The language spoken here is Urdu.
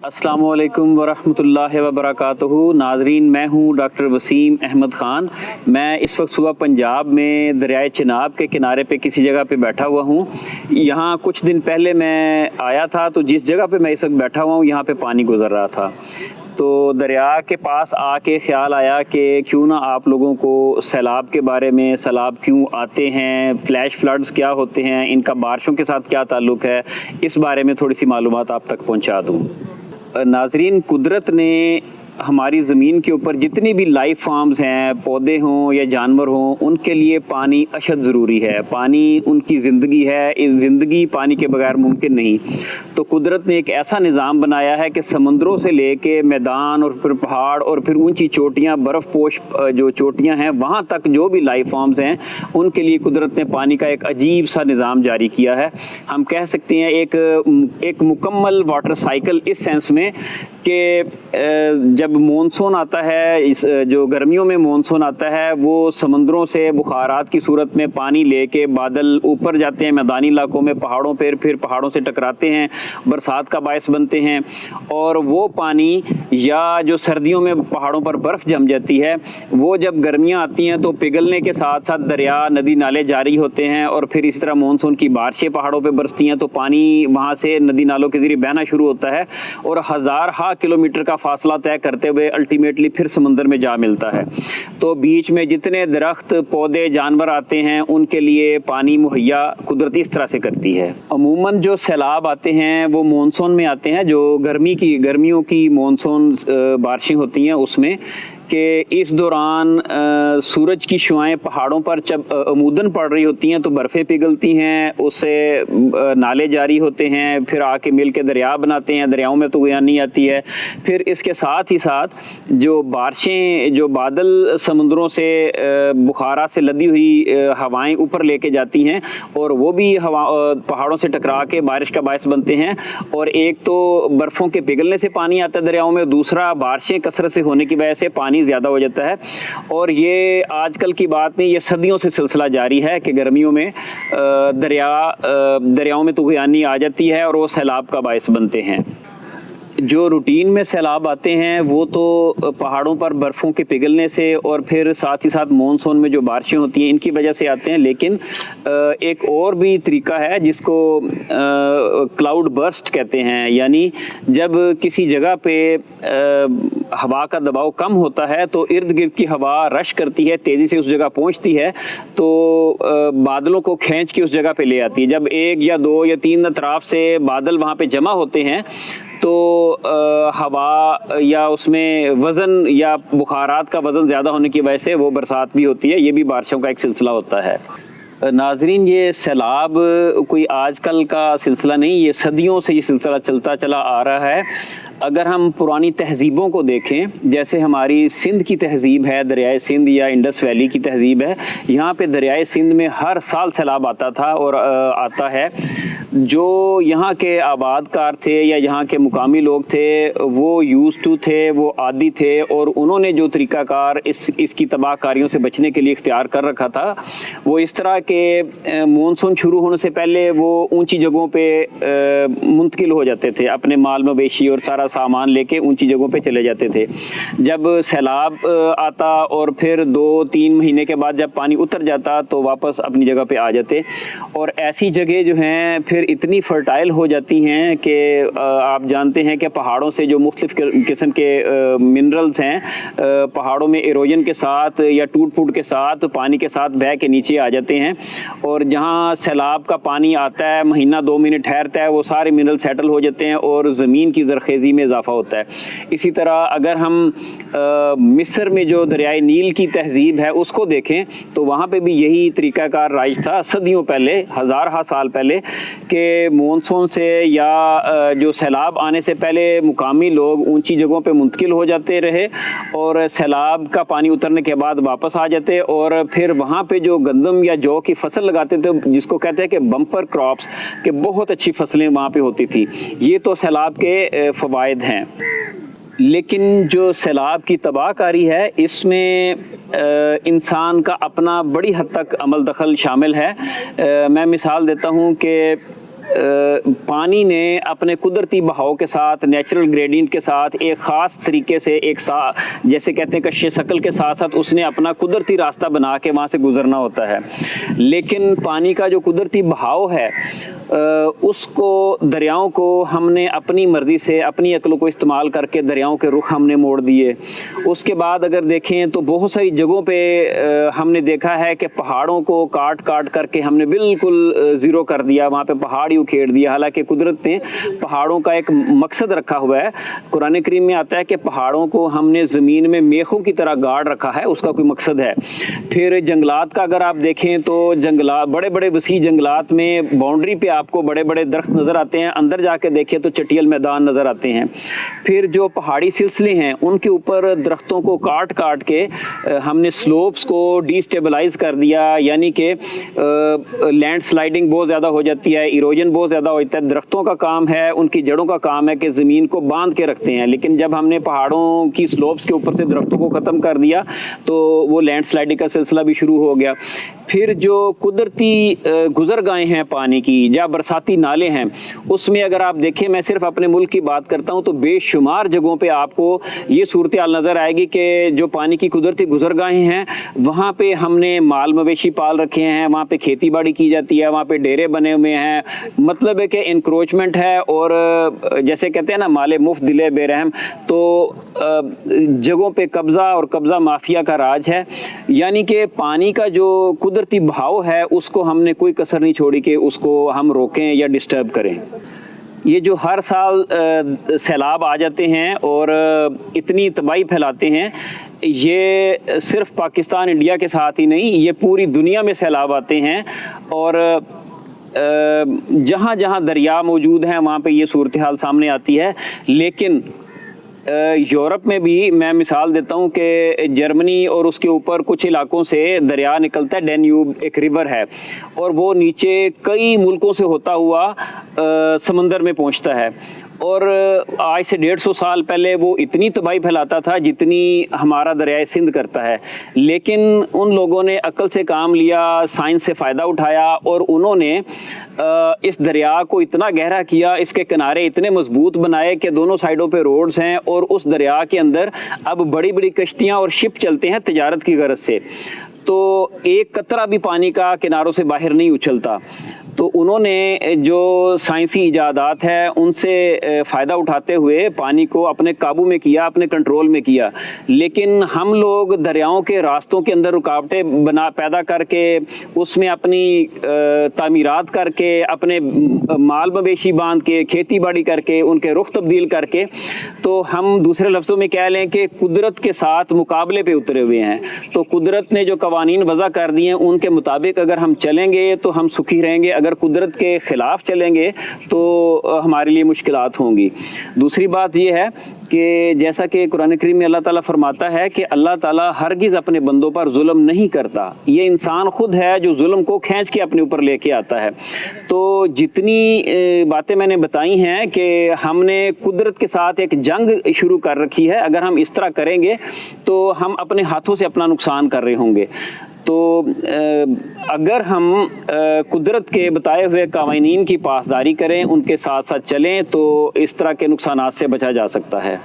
السلام علیکم ورحمۃ اللہ وبرکاتہ۔ ناظرین، میں ہوں ڈاکٹر وسیم احمد خان۔ میں اس وقت صوبہ پنجاب میں دریائے چناب کے کنارے پہ کسی جگہ پہ بیٹھا ہوا ہوں۔ یہاں کچھ دن پہلے میں آیا تھا تو جس جگہ پہ میں اس وقت بیٹھا ہوا ہوں یہاں پہ پانی گزر رہا تھا، تو دریا کے پاس آ کے خیال آیا کہ کیوں نہ آپ لوگوں کو سیلاب کے بارے میں، سیلاب کیوں آتے ہیں، فلیش فلڈز کیا ہوتے ہیں، ان کا بارشوں کے ساتھ کیا تعلق ہے، اس بارے میں تھوڑی سی معلومات آپ تک پہنچا دوں۔ ناظرین، قدرت نے ہماری زمین کے اوپر جتنی بھی لائف فارمز ہیں، پودے ہوں یا جانور ہوں، ان کے لیے پانی اشد ضروری ہے۔ پانی ان کی زندگی ہے، اس زندگی پانی کے بغیر ممکن نہیں۔ تو قدرت نے ایک ایسا نظام بنایا ہے کہ سمندروں سے لے کے میدان اور پھر پہاڑ اور پھر اونچی چوٹیاں، برف پوش جو چوٹیاں ہیں، وہاں تک جو بھی لائف فارمز ہیں ان کے لیے قدرت نے پانی کا ایک عجیب سا نظام جاری کیا ہے۔ ہم کہہ سکتے ہیں ایک مکمل واٹر سائیکل اس سینس میں کہ جب مونسون آتا ہے، جو گرمیوں میں مونسون آتا ہے، وہ سمندروں سے بخارات کی صورت میں پانی لے کے بادل اوپر جاتے ہیں میدانی علاقوں میں، پہاڑوں پھر پہاڑوں سے ٹکراتے ہیں، برسات کا باعث بنتے ہیں، اور وہ پانی یا جو سردیوں میں پہاڑوں پر برف جم جاتی ہے، وہ جب گرمیاں آتی ہیں تو پگھلنے کے ساتھ ساتھ دریا، ندی نالے جاری ہوتے ہیں، اور پھر اس طرح مونسون کی بارشیں پہاڑوں پہ برستی ہیں تو پانی وہاں سے ندی نالوں کے ذریعے بہنا شروع ہوتا ہے اور ہزارہا کلومیٹر کا فاصلہ طے کرتے ہوئے الٹیمیٹلی پھر سمندر میں جا ملتا ہے۔ تو بیچ میں جتنے درخت، پودے، جانور آتے ہیں ان کے لیے پانی مہیا قدرت اس طرح سے کرتی ہے۔ عموماً جو سیلاب آتے ہیں وہ مونسون میں آتے ہیں، جو گرمیوں کی مونسون بارشیں ہوتی ہیں اس میں، کہ اس دوران سورج کی شعاعیں پہاڑوں پر جب عموداً پڑ رہی ہوتی ہیں تو برفیں پگھلتی ہیں، اس سے نالے جاری ہوتے ہیں، پھر آ کے مل کے دریا بناتے ہیں، دریاؤں میں طغیانی آتی ہے۔ پھر اس کے ساتھ ہی ساتھ جو بارشیں، جو بادل سمندروں سے بخارات سے لدی ہوئی ہوائیں اوپر لے کے جاتی ہیں، اور وہ بھی پہاڑوں سے ٹکرا کے بارش کا باعث بنتے ہیں۔ اور ایک تو برفوں کے پگھلنے سے پانی آتا ہے دریاؤں میں، دوسرا بارشیں کثرت سے ہونے کی وجہ سے پانی زیادہ ہو جاتا ہے۔ اور یہ آج کل کی بات نہیں، یہ صدیوں سے سلسلہ جاری ہے کہ گرمیوں میں دریاؤں میں طغیانی آ جاتی ہے اور وہ سیلاب کا باعث بنتے ہیں۔ جو روٹین میں سیلاب آتے ہیں وہ تو پہاڑوں پر برفوں کے پگھلنے سے اور پھر ساتھ ہی ساتھ مونسون میں جو بارشیں ہوتی ہیں ان کی وجہ سے آتے ہیں، لیکن ایک اور بھی طریقہ ہے جس کو کلاؤڈ برسٹ کہتے ہیں، یعنی جب کسی جگہ پہ ہوا کا دباؤ کم ہوتا ہے تو ارد گرد کی ہوا رش کرتی ہے، تیزی سے اس جگہ پہنچتی ہے، تو بادلوں کو کھینچ کے اس جگہ پہ لے آتی ہے۔ جب ایک یا دو یا تین اطراف سے بادل وہاں پہ جمع ہوتے ہیں تو ہوا یا اس میں وزن یا بخارات کا وزن زیادہ ہونے کی وجہ سے وہ برسات بھی ہوتی ہے، یہ بھی بارشوں کا ایک سلسلہ ہوتا ہے۔ ناظرین، یہ سیلاب کوئی آج کل کا سلسلہ نہیں، یہ صدیوں سے یہ سلسلہ چلتا چلا آ رہا ہے۔ اگر ہم پرانی تہذیبوں کو دیکھیں، جیسے ہماری سندھ کی تہذیب ہے، دریائے سندھ یا انڈس ویلی کی تہذیب ہے، یہاں پہ دریائے سندھ میں ہر سال سیلاب آتا تھا اور آتا ہے۔ جو یہاں کے آباد کار تھے یا یہاں کے مقامی لوگ تھے وہ یوز ٹو تھے، وہ عادی تھے، اور انہوں نے جو طریقہ کار اس کی تباہ کاریوں سے بچنے کے لیے اختیار کر رکھا تھا وہ اس طرح کہ مونسون شروع ہونے سے پہلے وہ اونچی جگہوں پہ منتقل ہو جاتے تھے، اپنے مال مویشی اور سارا سامان لے کے اونچی جگہوں پہ چلے جاتے تھے۔ جب سیلاب آتا اور پھر 2-3 مہینے کے بعد جب پانی اتر جاتا تو واپس اپنی جگہ پہ آ جاتے، اور ایسی جگہ جو ہیں پھر اتنی فرٹائل ہو جاتی ہیں کہ آپ جانتے ہیں کہ پہاڑوں سے جو مختلف قسم کے منرلز ہیں پہاڑوں میں ایروجن کے ساتھ یا ٹوٹ پھوٹ کے ساتھ پانی کے ساتھ بہہ کے نیچے آ جاتے ہیں، اور جہاں سیلاب کا پانی آتا ہے، مہینہ 2 مہینے ٹھہرتا ہے، وہ سارے منرل سیٹل ہو جاتے ہیں اور زمین کی زرخیزی میں اضافہ ہوتا ہے۔ اسی طرح اگر ہم مصر میں جو دریائے نیل کی تہذیب ہے اس کو دیکھیں تو وہاں پہ بھی یہی طریقہ کار رائج تھا صدیوں پہلے، ہزارہا سال پہلے، کہ مونسون سے یا جو سیلاب آنے سے پہلے مقامی لوگ اونچی جگہوں پہ منتقل ہو جاتے رہے اور سیلاب کا پانی اترنے کے بعد واپس آ جاتے، اور پھر وہاں پہ جو گندم یا جو کی فصل لگاتے تھے جس کو کہتے ہیں کہ بمپر کراپس، کہ بہت اچھی فصلیں وہاں پہ ہوتی تھی۔ یہ تو سیلاب کے فوائد ہیں، لیکن جو سیلاب کی تباہ کاری ہے اس میں انسان کا اپنا بڑی حد تک عمل دخل شامل ہے۔ میں مثال دیتا ہوں کہ پانی نے اپنے قدرتی بہاؤ کے ساتھ، نیچرل گریڈینٹ کے ساتھ ایک خاص طریقے سے جیسے کہتے ہیں کشش شکل کے ساتھ ساتھ اس نے اپنا قدرتی راستہ بنا کے وہاں سے گزرنا ہوتا ہے. لیکن پانی کا جو قدرتی بہاؤ ہے اس کو، دریاؤں کو ہم نے اپنی مرضی سے، اپنی عقل کو استعمال کر کے دریاؤں کے رخ ہم نے موڑ دیے. اس کے بعد اگر دیکھیں تو بہت ساری جگہوں پہ ہم نے دیکھا ہے کہ پہاڑوں کو کاٹ کر کے ہم نے بالکل زیرو کر دیا، وہاں پہ پہاڑ ہی اکھیڑ دیا. حالانکہ قدرت نے پہاڑوں کا ایک مقصد رکھا ہوا ہے. قرآن کریم میں آتا ہے کہ پہاڑوں کو ہم نے زمین میں میخوں کی طرح گاڑ رکھا ہے، اس کا کوئی مقصد ہے. پھر جنگلات کا اگر آپ دیکھیں تو جنگلات، بڑے بڑے وسیع جنگلات میں باؤنڈری پہ آپ کو بڑے بڑے درخت نظر آتے ہیں، اندر جا کے دیکھیں تو چٹیل میدان نظر آتے ہیں. پھر جو پہاڑی سلسلے ہیں ان کے اوپر درختوں کو کاٹ کے ہم نے سلوپس کو ڈی اسٹیبلائز کر دیا، یعنی کہ لینڈ سلائڈنگ بہت زیادہ ہو جاتی ہے، ایروجن بہت زیادہ ہوتا ہے. درختوں کا کام ہے، ان کی جڑوں کا کام ہے کہ زمین کو باندھ کے رکھتے ہیں. لیکن جب ہم نے پہاڑوں کی سلوپس کے اوپر سے درختوں کو ختم کر دیا تو وہ لینڈ سلائڈنگ کا سلسلہ بھی شروع ہو گیا. پھر جو قدرتی گزرگاہیں ہیں پانی کی، یا برساتی نالے ہیں، اس میں اگر آپ دیکھیں، میں صرف اپنے ملک کی بات کرتا ہوں تو بے شمار جگہوں پہ آپ کو یہ صورتحال نظر آئے گی کہ جو پانی کی قدرتی گزرگاہیں ہیں وہاں پہ ہم نے مال مویشی پال رکھے ہیں، وہاں پہ کھیتی باڑی کی جاتی ہے، وہاں پہ ڈیرے بنے ہوئے ہیں. مطلب ہے کہ انکروچمنٹ ہے، اور جیسے کہتے ہیں نا مال مفت دلے بے رحم، تو جگہوں پہ قبضہ اور قبضہ مافیا کا راج ہے. یعنی کہ پانی کا جو قدرتی بہاؤ ہے اس کو ہم نے کوئی کسر نہیں چھوڑی کہ اس کو ہم روکیں یا ڈسٹرب کریں. یہ جو ہر سال سیلاب آ جاتے ہیں اور اتنی تباہی پھیلاتے ہیں، یہ صرف پاکستان انڈیا کے ساتھ ہی نہیں، یہ پوری دنیا میں سیلاب آتے ہیں. اور جہاں جہاں دریا موجود ہیں وہاں پہ یہ صورتحال سامنے آتی ہے. لیکن یورپ میں بھی میں مثال دیتا ہوں کہ جرمنی اور اس کے اوپر کچھ علاقوں سے دریا نکلتا ہے، ڈینیوب ایک ریور ہے، اور وہ نیچے کئی ملکوں سے ہوتا ہوا سمندر میں پہنچتا ہے. اور آج سے 150 سال پہلے وہ اتنی تباہی پھیلاتا تھا جتنی ہمارا دریائے سندھ کرتا ہے. لیکن ان لوگوں نے عقل سے کام لیا، سائنس سے فائدہ اٹھایا، اور انہوں نے اس دریا کو اتنا گہرا کیا، اس کے کنارے اتنے مضبوط بنائے کہ دونوں سائڈوں پہ روڈز ہیں، اور اس دریا کے اندر اب بڑی بڑی کشتیاں اور شپ چلتے ہیں تجارت کی غرض سے. تو ایک قطرہ بھی پانی کا کناروں سے باہر نہیں اچھلتا. تو انہوں نے جو سائنسی ایجادات ہیں ان سے فائدہ اٹھاتے ہوئے پانی کو اپنے قابو میں کیا، اپنے کنٹرول میں کیا. لیکن ہم لوگ دریاؤں کے راستوں کے اندر رکاوٹیں پیدا کر کے، اس میں اپنی تعمیرات کر کے، اپنے مال مویشی باندھ کے، کھیتی باڑی کر کے، ان کے رخ تبدیل کر کے، تو ہم دوسرے لفظوں میں کہہ لیں کہ قدرت کے ساتھ مقابلے پہ اترے ہوئے ہیں. تو قدرت نے جو قوانین وضع کر دیے ہیں ان کے مطابق اگر ہم چلیں گے تو ہم سکھی رہیں گے، اگر قدرت کے خلاف چلیں گے تو ہمارے لیے مشکلات ہوں گی. دوسری بات یہ ہے کہ جیسا کہ قرآن کریم میں اللہ تعالیٰ فرماتا ہے کہ اللہ تعالیٰ ہرگز اپنے بندوں پر ظلم نہیں کرتا، یہ انسان خود ہے جو ظلم کو کھینچ کے اپنے اوپر لے کے آتا ہے. تو جتنی باتیں میں نے بتائی ہیں کہ ہم نے قدرت کے ساتھ ایک جنگ شروع کر رکھی ہے، اگر ہم اس طرح کریں گے تو ہم اپنے ہاتھوں سے اپنا نقصان کر رہے ہوں گے. تو اگر ہم قدرت کے بتائے ہوئے قوانین کی پاسداری کریں، ان کے ساتھ ساتھ چلیں، تو اس طرح کے نقصانات سے بچا جا سکتا ہے.